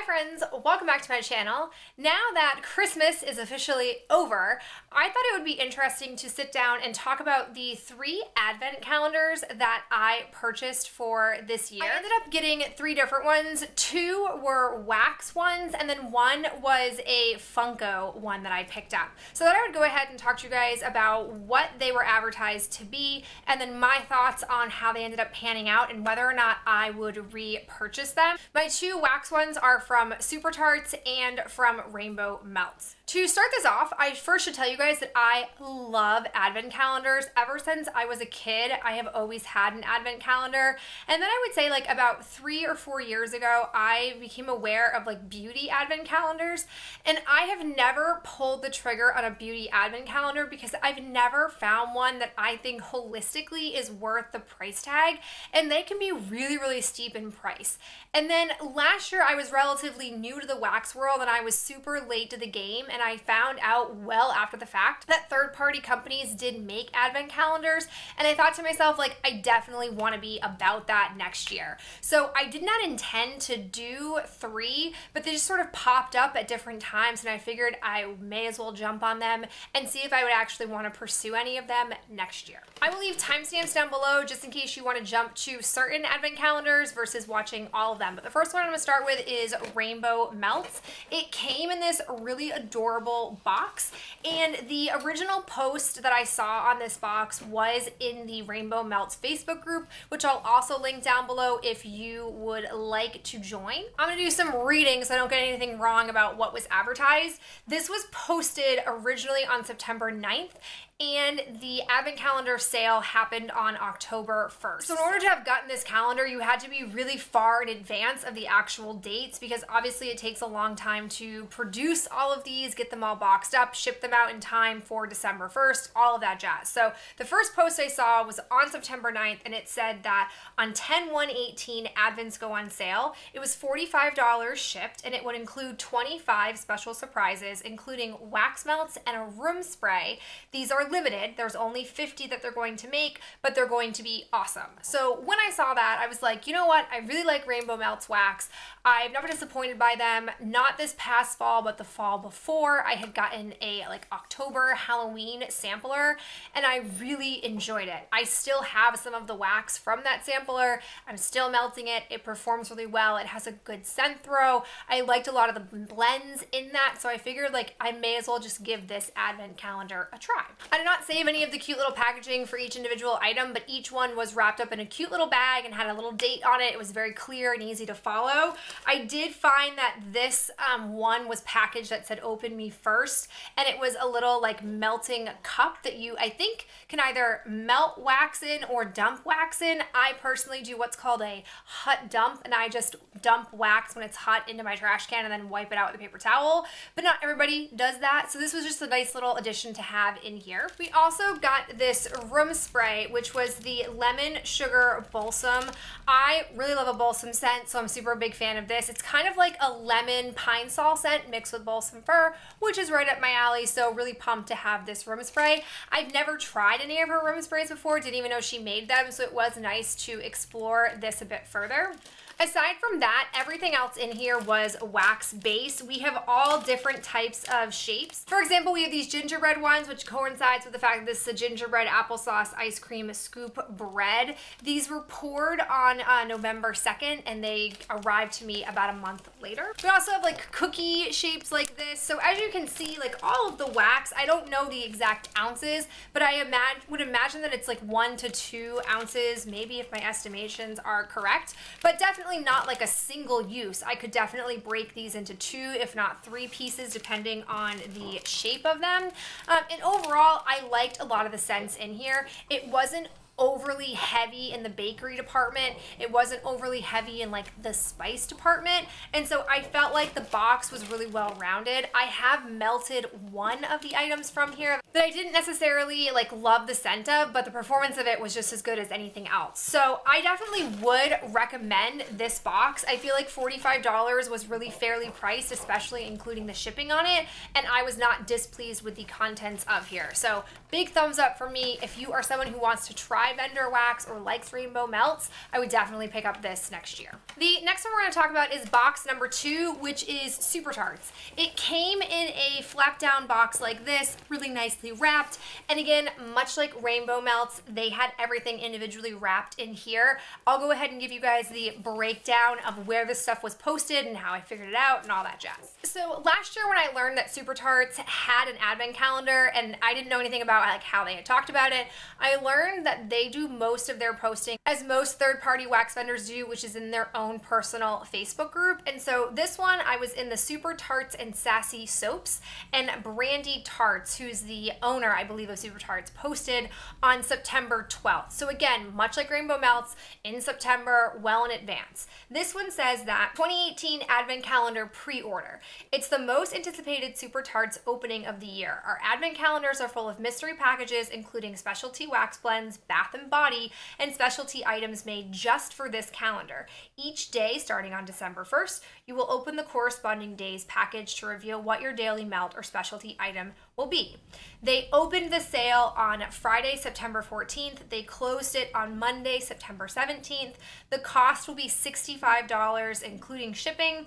friends, welcome back to my channel. Now that Christmas is officially over, I thought it would be interesting to sit down and talk about the 3 advent calendars that I purchased for this year. I ended up getting 3 different ones. 2 were wax ones, and then 1 was a Funko one that I picked up. So that I would go ahead and talk to you guys about what they were advertised to be, and then my thoughts on how they ended up panning out and whether or not I would repurchase them. My 2 wax ones are from SuperTarts and from Rainbow Melts. To start this off, I first should tell you guys that I love advent calendars. Ever since I was a kid, I have always had an advent calendar. And then I would say like about 3 or 4 years ago, I became aware of like beauty advent calendars. And I have never pulled the trigger on a beauty advent calendar because I've never found one that I think holistically is worth the price tag. And they can be really, really steep in price. And then last year I was relatively new to the wax world and I was super late to the game, and I found out well after the fact that third-party companies did make advent calendars, and I thought to myself, like, I definitely want to be about that next year. So I did not intend to do 3, but they just sort of popped up at different times, and I figured I may as well jump on them and see if I would actually want to pursue any of them next year. I will leave timestamps down below just in case you want to jump to certain advent calendars versus watching all of them. But the first one I'm going to start with is Rainbow Melts. It came in this really adorable box, and the original post that I saw on this box was in the Rainbow Melts Facebook group, which I'll also link down below if you would like to join. I'm going to do some reading so I don't get anything wrong about what was advertised. This was posted originally on September 9th, and the advent calendar sale happened on October 1st. So in order to have gotten this calendar, you had to be really far in advance of the actual dates because obviously it takes a long time to produce all of these, get them all boxed up, ship them out in time for December 1st, all of that jazz. So the first post I saw was on September 9th, and it said that on 10/1/18 advents go on sale. It was $45 shipped, and it would include 25 special surprises, including wax melts and a room spray. These are limited. There's only 50 that they're going to make, but they're going to be awesome. So when I saw that, I was like, you know what? I really like Rainbow Melts wax. I've never disappointed by them. Not this past fall, but the fall before. I had gotten a like October Halloween sampler, and I really enjoyed it. I still have some of the wax from that sampler. I'm still melting it. It performs really well. It has a good scent throw. I liked a lot of the blends in that, so I figured like I may as well just give this advent calendar a try. I did not save any of the cute little packaging for each individual item, but each one was wrapped up in a cute little bag and had a little date on it. It was very clear and easy to follow. I did find that this one was packaged that said open me first, and it was a little like melting cup that you, I think, can either melt wax in or dump wax in. I personally do what's called a hot dump, and I just dump wax when it's hot into my trash can and then wipe it out with a paper towel, but not everybody does that. So this was just a nice little addition to have in here. We also got this room spray, which was the Lemon Sugar Balsam. I really love a balsam scent, so I'm super big fan of this. It's kind of like a lemon pine sol scent mixed with balsam fir, which is right up my alley, so really pumped to have this room spray. I've never tried any of her room sprays before, didn't even know she made them, so it was nice to explore this a bit further. Aside from that, everything else in here was wax based. We have all different types of shapes. For example, we have these gingerbread ones, which coincides with the fact that this is a gingerbread applesauce ice cream scoop bread. These were poured on November 2nd, and they arrived to me about a month later. We also have like cookie shapes like this. So as you can see, like all of the wax, I don't know the exact ounces, but I would imagine that it's like 1 to 2 ounces, maybe if my estimations are correct, but definitely not like a single use. I could definitely break these into 2, if not 3 pieces, depending on the shape of them. And overall, I liked a lot of the scents in here. It wasn't overly heavy in the bakery department. It wasn't overly heavy in like the spice department. And so I felt like the box was really well rounded. I have melted one of the items from here that I didn't necessarily like love the scent of, but the performance of it was just as good as anything else. So I definitely would recommend this box. I feel like $45 was really fairly priced, especially including the shipping on it. And I was not displeased with the contents of here. So big thumbs up for me. If you are someone who wants to try vendor wax or likes rainbow melts, I would definitely pick up this next year. The next one we're going to talk about is box number 2, which is SuperTarts. It came in a flap down box like this, really nicely wrapped, and again, much like rainbow melts, they had everything individually wrapped in here. I'll go ahead and give you guys the breakdown of where this stuff was posted and how I figured it out and all that jazz. So last year when I learned that SuperTarts had an advent calendar and I didn't know anything about like how they had talked about it, I learned that they do most of their posting as most third-party wax vendors do, which is in their own personal Facebook group. And so this one, I was in the SuperTarts and Sassy Soaps, and Brandy Tarts, who's the owner, I believe, of SuperTarts, posted on September 12th. So again, much like Rainbow Melts, in September, well in advance. This one says that 2018 Advent Calendar pre-order. It's the most anticipated SuperTarts opening of the year. Our Advent calendars are full of mystery packages, including specialty wax blends, bath and body, and specialty items made just for this calendar. Each day, starting on December 1st, you will open the corresponding day's package to reveal what your daily melt or specialty item will be. They opened the sale on Friday, September 14th. They closed it on Monday, September 17th. The cost will be $65, including shipping.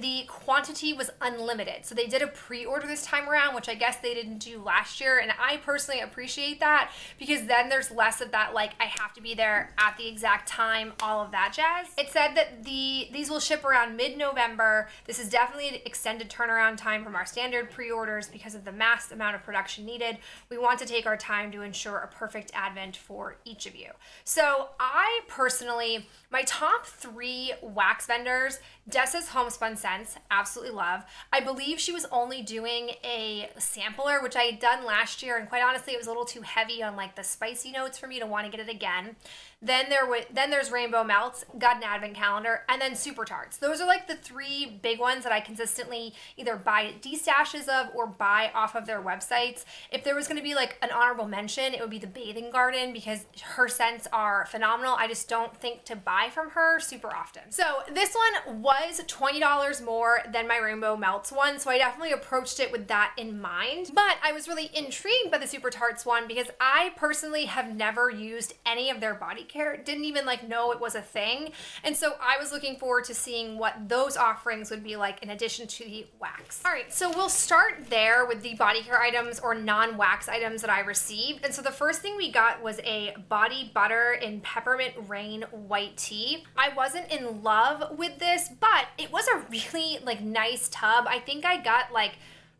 The quantity was unlimited. So they did a pre-order this time around, which I guess they didn't do last year. And I personally appreciate that because then there's less of that, like I have to be there at the exact time, all of that jazz. It said that these will ship around mid-November. This is definitely an extended turnaround time from our standard pre-orders because of the mass amount of production needed. We want to take our time to ensure a perfect advent for each of you. So I personally, my top 3 wax vendors, Dessa's Homespun Scents, absolutely love. I believe she was only doing a sampler, which I had done last year, and quite honestly, it was a little too heavy on like the spicy notes for me to want to get it again. Then there's Rainbow Melts, got an advent calendar, and then SuperTarts. Those are like the 3 big ones that I consistently either buy destashes of or buy off of their websites. If there was going to be like an honorable mention, it would be the Bathing Garden because her scents are phenomenal. I just don't think to buy from her super often. So this one was $20 more than my Rainbow Melts one, so I definitely approached it with that in mind. But I was really intrigued by the SuperTarts one because I personally have never used any of their body care, didn't even like know it was a thing, and so I was looking forward to seeing what those offerings would be like in addition to the wax. All right, so we'll start there with the body care items or non-wax items that I received. And so the first thing we got was a body butter in peppermint rain white tea. I wasn't in love with this, but it was a really like nice tub. I think I got like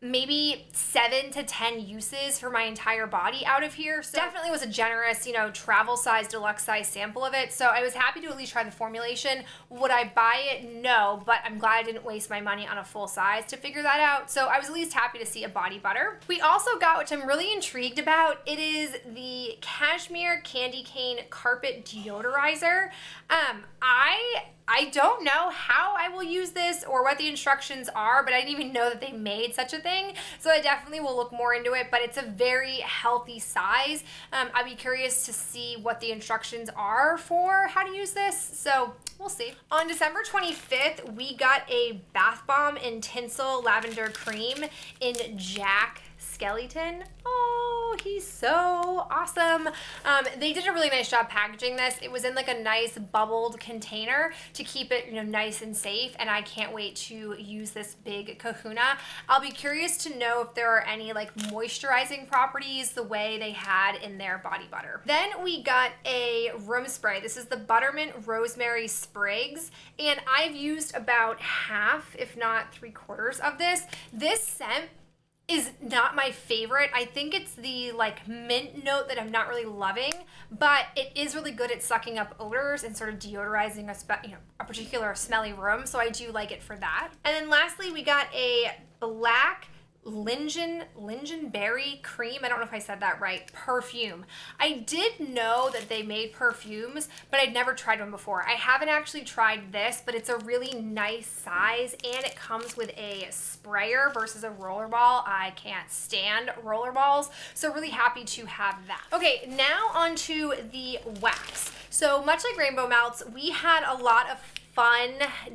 maybe 7 to 10 uses for my entire body out of here. So definitely was a generous, you know, travel size, deluxe size sample of it. So I was happy to at least try the formulation. Would I buy it? No, but I'm glad I didn't waste my money on a full size to figure that out. So I was at least happy to see a body butter. We also got, which I'm really intrigued about, it is the Cashmere Candy Cane Carpet Deodorizer. I don't know how I will use this or what the instructions are, but I didn't even know that they made such a thing. So I definitely will look more into it, but it's a very healthy size. I'd be curious to see what the instructions are for how to use this. So we'll see. On December 25th, we got a bath bomb in tinsel lavender cream in Jack Skellington. Oh, he's so awesome. They did a really nice job packaging this. It was in like a nice bubbled container to keep it, you know, nice and safe, and I can't wait to use this big kahuna. I'll be curious to know if there are any like moisturizing properties the way they had in their body butter. Then we got a room spray. This is the Buttermint Rosemary Sprigs, and I've used about half, if not 3/4 of this. This scent is not my favorite. I think it's the like mint note that I'm not really loving, but it is really good at sucking up odors and sort of deodorizing a particular smelly room, so I do like it for that. And then lastly, we got a black lingonberry cream, I don't know if I said that right, perfume. I did know that they made perfumes, but I'd never tried one before. I haven't actually tried this, but it's a really nice size, and it comes with a sprayer versus a roller ball. I can't stand roller balls, so really happy to have that. Okay, now onto the wax. So much like Rainbow Melts, we had a lot of fun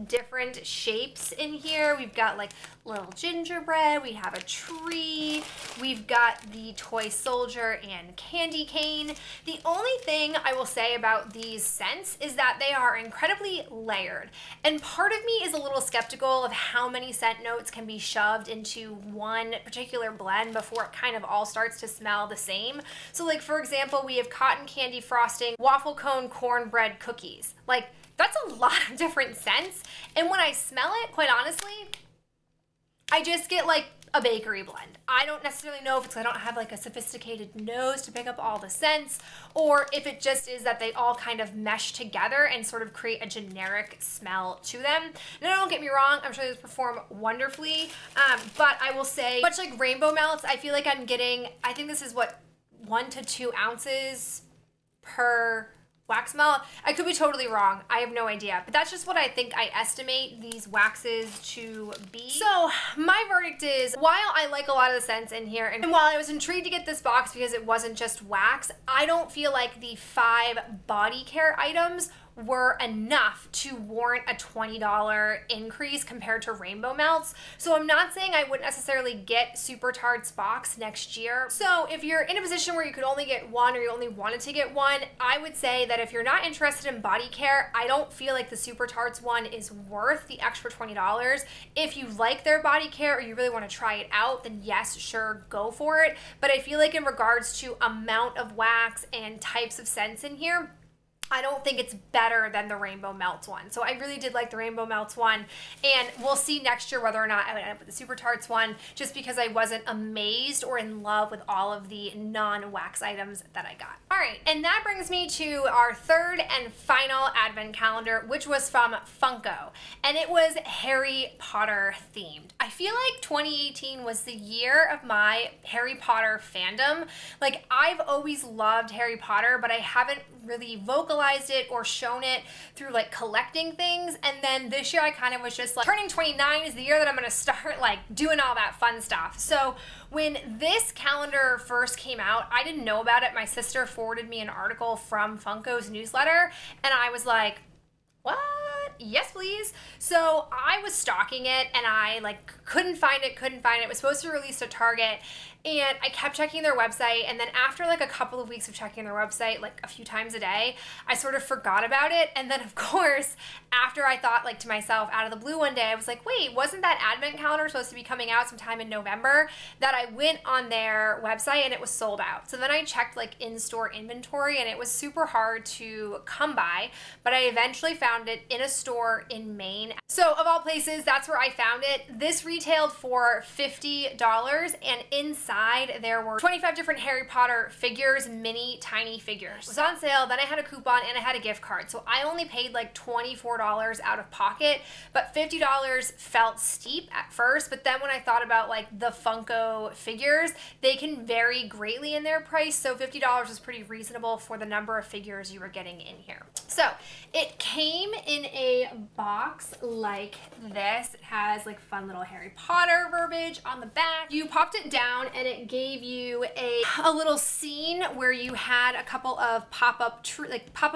different shapes in here. We've got like little gingerbread, we have a tree, we've got the toy soldier and candy cane. The only thing I will say about these scents is that they are incredibly layered. And part of me is a little skeptical of how many scent notes can be shoved into one particular blend before it kind of all starts to smell the same. So like for example, we have cotton candy frosting, waffle cone cornbread cookies. Like that's a lot of different scents. And when I smell it, quite honestly, I just get like a bakery blend. I don't necessarily know if it's I don't have like a sophisticated nose to pick up all the scents, or if it just is that they all kind of mesh together and sort of create a generic smell to them. Now don't get me wrong, I'm sure these perform wonderfully, but I will say, much like rainbow melts, I feel like I'm getting, I think this is what, 1 to 2 ounces per wax melt. I could be totally wrong. I have no idea, but that's just what I think I estimate these waxes to be. So my verdict is, while I like a lot of the scents in here, and while I was intrigued to get this box because it wasn't just wax, I don't feel like the 5 body care items were enough to warrant a $20 increase compared to rainbow melts. So I'm not saying I wouldn't necessarily get SuperTarts box next year. So if you're in a position where you could only get one, or you only wanted to get one, I would say that if you're not interested in body care, I don't feel like the SuperTarts one is worth the extra $20. If you like their body care or you really want to try it out, then yes, sure, go for it. But I feel like in regards to amount of wax and types of scents in here, I don't think it's better than the Rainbow Melts one. So I really did like the Rainbow Melts one, and we'll see next year whether or not I would end up with the SuperTarts one, just because I wasn't amazed or in love with all of the non-wax items that I got. All right, and that brings me to our third and final advent calendar, which was from Funko, and it was Harry Potter themed. I feel like 2018 was the year of my Harry Potter fandom. Like, I've always loved Harry Potter, but I haven't really vocalized it or shown it through like collecting things. And then this year I kind of was just like, turning 29 is the year that I'm gonna start like doing all that fun stuff. So when this calendar first came out, I didn't know about it. My sister forwarded me an article from Funko's newsletter, and I was like, what? Yes, please. So I was stalking it, and I like couldn't find it. It was supposed to release at Target, and I kept checking their website, and then after like a couple of weeks of checking their website like a few times a day, I sort of forgot about it. And then of course, after I thought like to myself out of the blue one day, I was like, wait, wasn't that advent calendar supposed to be coming out sometime in November? That I went on their website and it was sold out. So then I checked like in-store inventory, and it was super hard to come by, but I eventually found it in a store in Maine. So of all places, that's where I found it. This retailed for $50, and inside there were 25 different Harry Potter figures, mini tiny figures. It was on sale, then I had a coupon and I had a gift card. So I only paid like $24 out of pocket, but $50 felt steep at first. But then when I thought about like the Funko figures, they can vary greatly in their price. So $50 is pretty reasonable for the number of figures you were getting in here. So it came in a box like this. It has like fun little Harry Potter verbiage on the back. You popped it down and it gave you a little scene where you had a couple of pop-up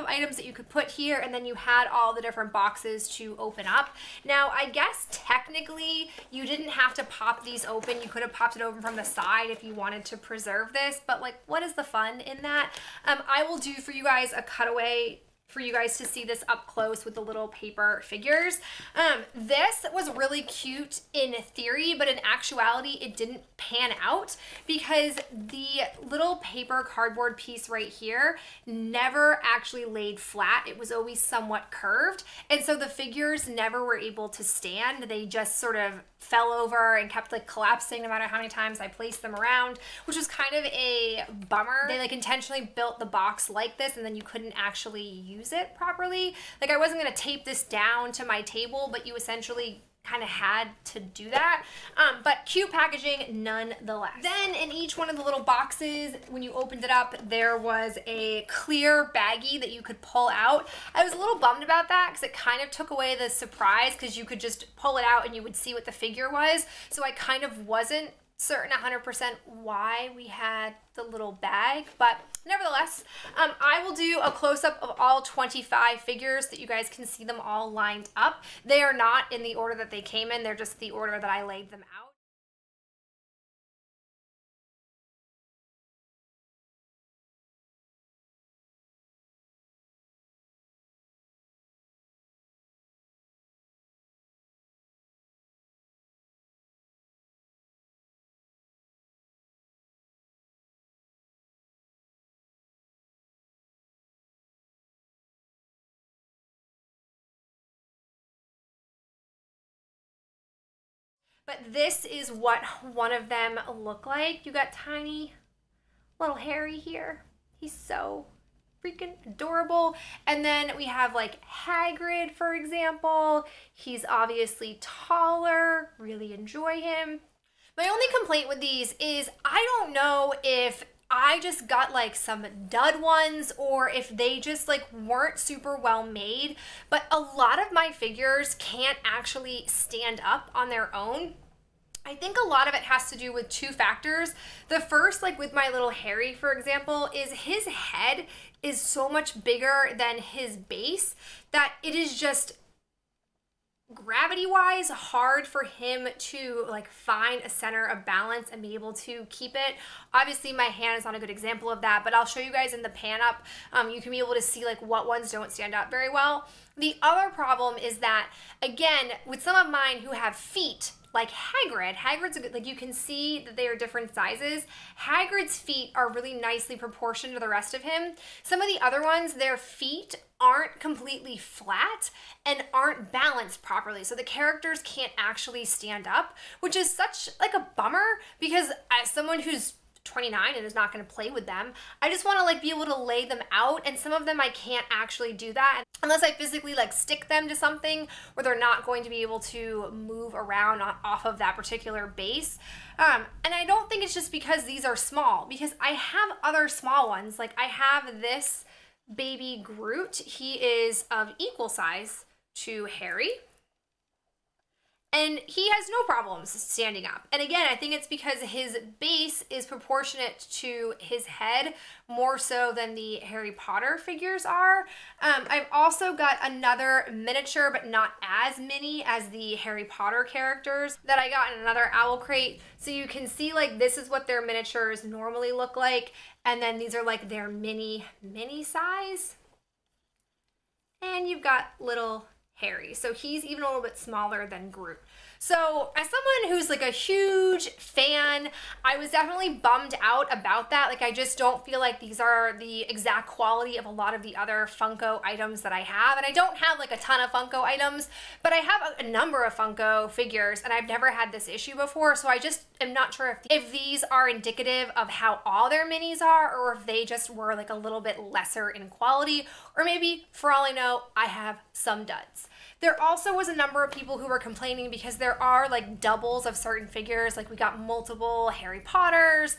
items that you could put here, and then you had all the different boxes to open up. Now, I guess technically you didn't have to pop these open. You could have popped it open from the side if you wanted to preserve this, but like, what is the fun in that? I will do for you guys a cutaway for you guys to see this up close with the little paper figures. This was really cute in theory, but in actuality, it didn't pan out because the little paper cardboard piece right here never actually laid flat. It was always somewhat curved. And so the figures never were able to stand. They just sort of fell over and kept like collapsing no matter how many times I placed them around, which was kind of a bummer. They like intentionally built the box like this, and then you couldn't actually use it properly. Like, I wasn't gonna tape this down to my table, but you essentially kind of had to do that, but cute packaging nonetheless. Then in each one of the little boxes, when you opened it up, there was a clear baggie that you could pull out. I was a little bummed about that because it kind of took away the surprise, because you could just pull it out and you would see what the figure was. So I kind of wasn't certain 100% why we had the little bag, but nevertheless, I will do a close-up of all 25 figures that you guys can see them all lined up. They are not in the order that they came in, they're just the order that I laid them out. But this is what one of them look like. You got tiny little Harry here. He's so freaking adorable. And then we have like Hagrid, for example. He's obviously taller, really enjoy him. My only complaint with these is I don't know if I just got like some dud ones or if they just like weren't super well made, but a lot of my figures can't actually stand up on their own. I think a lot of it has to do with two factors. The first, like with my little Harry, for example, is his head is so much bigger than his base that it is just gravity-wise hard for him to like find a center of balance and be able to keep it. Obviously my hand is not a good example of that, but I'll show you guys in the pan up. You can be able to see like what ones don't stand up very well. The other problem is that, again, with some of mine who have feet, like Hagrid's a good, like you can see that they are different sizes. Hagrid's feet are really nicely proportioned to the rest of him. Some of the other ones, their feet aren't completely flat and aren't balanced properly. So the characters can't actually stand up, which is such like a bummer because as someone who's 29 and is not going to play with them, I just want to like be able to lay them out, and some of them I can't actually do that unless I physically like stick them to something where they're not going to be able to move around off of that particular base. And I don't think it's just because these are small, because I have other small ones. Like I have this baby Groot. He is of equal size to Harry, and he has no problems standing up. And again, I think it's because his base is proportionate to his head more so than the Harry Potter figures are. I've also got another miniature, but not as mini as the Harry Potter characters that I got in another owl crate. So you can see like this is what their miniatures normally look like. And then these are like their mini size. And you've got little Harry. So he's even a little bit smaller than Groot. So as someone who's like a huge fan, I was definitely bummed out about that. Like I just don't feel like these are the exact quality of a lot of the other Funko items that I have. And I don't have like a ton of Funko items, but I have a number of Funko figures and I've never had this issue before. So I just am not sure if these are indicative of how all their minis are, or if they just were like a little bit lesser in quality, or maybe for all I know, I have some duds. There also was a number of people who were complaining because there are like doubles of certain figures. Like we got multiple Harry Potters,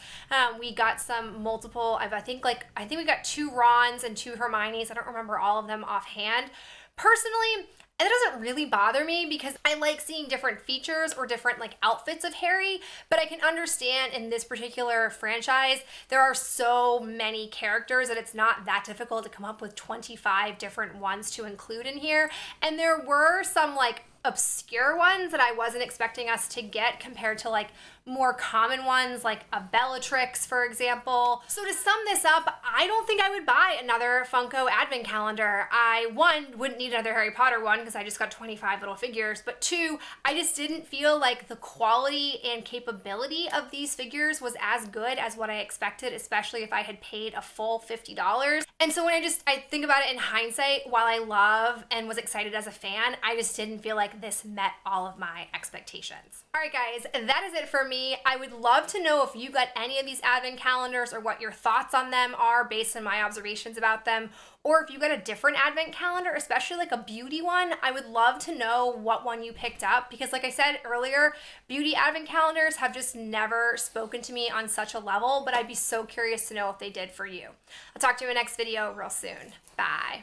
we got some multiple, I think we got 2 Rons and 2 Hermiones. I don't remember all of them offhand. Personally, it doesn't really bother me because I like seeing different features or different like outfits of Harry, but I can understand in this particular franchise, there are so many characters that it's not that difficult to come up with 25 different ones to include in here. And there were some like obscure ones that I wasn't expecting us to get compared to like more common ones like a Bellatrix, for example. So to sum this up, I don't think I would buy another Funko advent calendar. One, wouldn't need another Harry Potter one because I just got 25 little figures, but 2, I just didn't feel like the quality and capability of these figures was as good as what I expected, especially if I had paid a full $50. And so when I think about it in hindsight, while I love and was excited as a fan, I just didn't feel like this met all of my expectations. All right, guys, that is it for me. I would love to know if you got any of these advent calendars or what your thoughts on them are based on my observations about them, or if you got a different advent calendar, especially like a beauty one. I would love to know what one you picked up because like I said earlier, beauty advent calendars have just never spoken to me on such a level, but I'd be so curious to know if they did for you. I'll talk to you in the next video real soon. Bye.